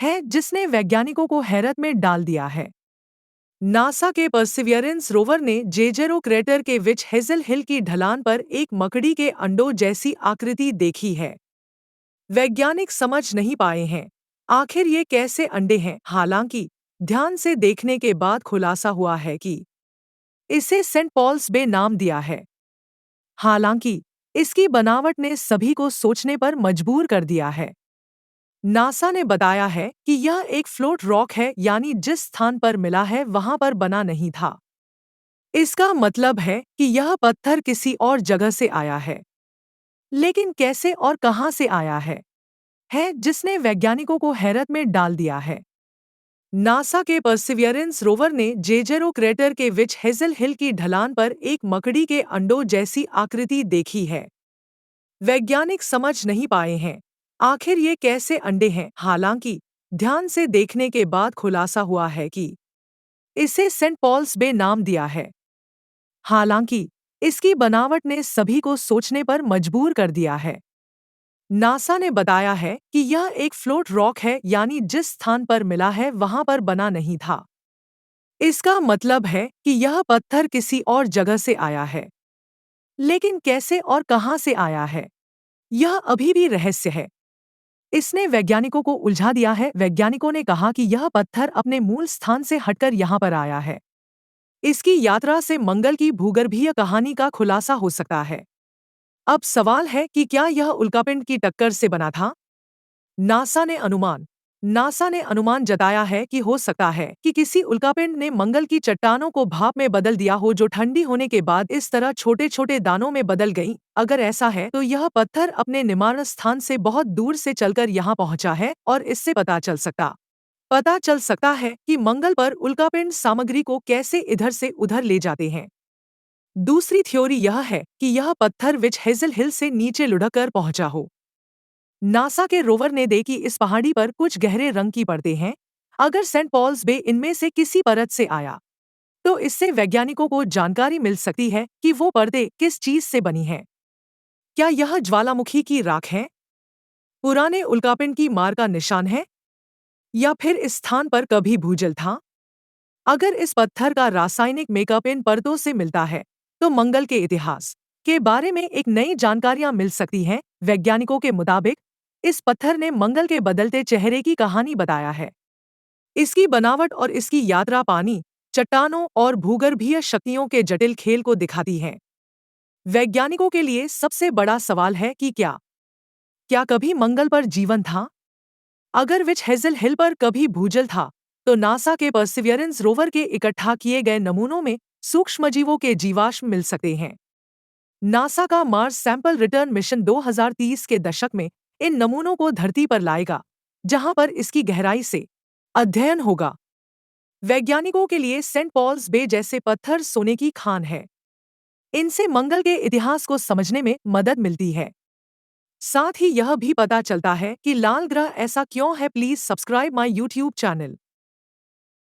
है जिसने वैज्ञानिकों को हैरत में डाल दिया है। नासा के परसिवियरेंस रोवर ने जेजेरो क्रेटर के विच हेजल हिल की ढलान पर एक मकड़ी के अंडों जैसी आकृति देखी है। वैज्ञानिक समझ नहीं पाए हैं आखिर ये कैसे अंडे हैं। हालांकि ध्यान से देखने के बाद खुलासा हुआ है कि इसे सेंट पॉल्स बे नाम दिया है। हालांकि इसकी बनावट ने सभी को सोचने पर मजबूर कर दिया है। नासा ने बताया है कि यह एक फ्लोट रॉक है, यानी जिस स्थान पर मिला है वहां पर बना नहीं था। इसका मतलब है कि यह पत्थर किसी और जगह से आया है। लेकिन कैसे और कहां से आया है जिसने वैज्ञानिकों को हैरत में डाल दिया है। नासा के परसिवियरेंस रोवर ने जेजेरो क्रेटर के विच हेजल हिल की ढलान पर एक मकड़ी के अंडों जैसी आकृति देखी है। वैज्ञानिक समझ नहीं पाए हैं आखिर ये कैसे अंडे हैं। हालांकि ध्यान से देखने के बाद खुलासा हुआ है कि इसे सेंट पॉल्स बे नाम दिया है। हालांकि इसकी बनावट ने सभी को सोचने पर मजबूर कर दिया है। नासा ने बताया है कि यह एक फ्लोट रॉक है, यानी जिस स्थान पर मिला है वहां पर बना नहीं था। इसका मतलब है कि यह पत्थर किसी और जगह से आया है। लेकिन कैसे और कहां से आया है, यह अभी भी रहस्य है। इसने वैज्ञानिकों को उलझा दिया है। वैज्ञानिकों ने कहा कि यह पत्थर अपने मूल स्थान से हटकर यहां पर आया है। इसकी यात्रा से मंगल की भूगर्भीय कहानी का खुलासा हो सकता है। अब सवाल है कि क्या यह उल्कापिंड की टक्कर से बना था। नासा ने अनुमान नासा ने अनुमान जताया है कि हो सकता है कि किसी उल्कापिंड ने मंगल की चट्टानों को भाप में बदल दिया हो, जो ठंडी होने के बाद इस तरह छोटे छोटे दानों में बदल गईं। अगर ऐसा है तो यह पत्थर अपने निर्माण स्थान से बहुत दूर से चलकर यहाँ पहुंचा है, और इससे पता चल सकता है कि मंगल पर उल्कापिंड सामग्री को कैसे इधर से उधर ले जाते हैं। दूसरी थ्योरी यह है कि यह पत्थर विच हेजल हिल से नीचे लुढ़क कर पहुंचा हो। नासा के रोवर ने देखी इस पहाड़ी पर कुछ गहरे रंग की परतें हैं। अगर सेंट पॉल्स बे इनमें से किसी परत से आया तो इससे वैज्ञानिकों को जानकारी मिल सकती है कि वो परतें किस चीज से बनी हैं। क्या यह ज्वालामुखी की राख है, पुराने उल्कापिंड की मार का निशान है, या फिर इस स्थान पर कभी भूजल था। अगर इस पत्थर का रासायनिक मेकअप इन परतों से मिलता है तो मंगल के इतिहास के बारे में एक नई जानकारियां मिल सकती हैं। वैज्ञानिकों के मुताबिक इस पत्थर ने मंगल के बदलते चेहरे की कहानी बताया है। इसकी बनावट और इसकी यात्रा पानी, चट्टानों और भूगर्भीय शक्तियों के जटिल खेल को दिखाती है। वैज्ञानिकों के लिए सबसे बड़ा सवाल है कि क्या कभी मंगल पर जीवन था। अगर विच हेजल हिल पर कभी भूजल था तो नासा के परसिवियरेंस रोवर के इकट्ठा किए गए नमूनों में सूक्ष्मजीवों के जीवाश्म मिल सकते हैं। नासा का मार्स सैंपल रिटर्न मिशन 2030 के दशक में इन नमूनों को धरती पर लाएगा, जहां पर इसकी गहराई से अध्ययन होगा। वैज्ञानिकों के लिए सेंट पॉल्स बे जैसे पत्थर सोने की खान है। इनसे मंगल के इतिहास को समझने में मदद मिलती है। साथ ही यह भी पता चलता है कि लाल ग्रह ऐसा क्यों है। Please subscribe my YouTube channel.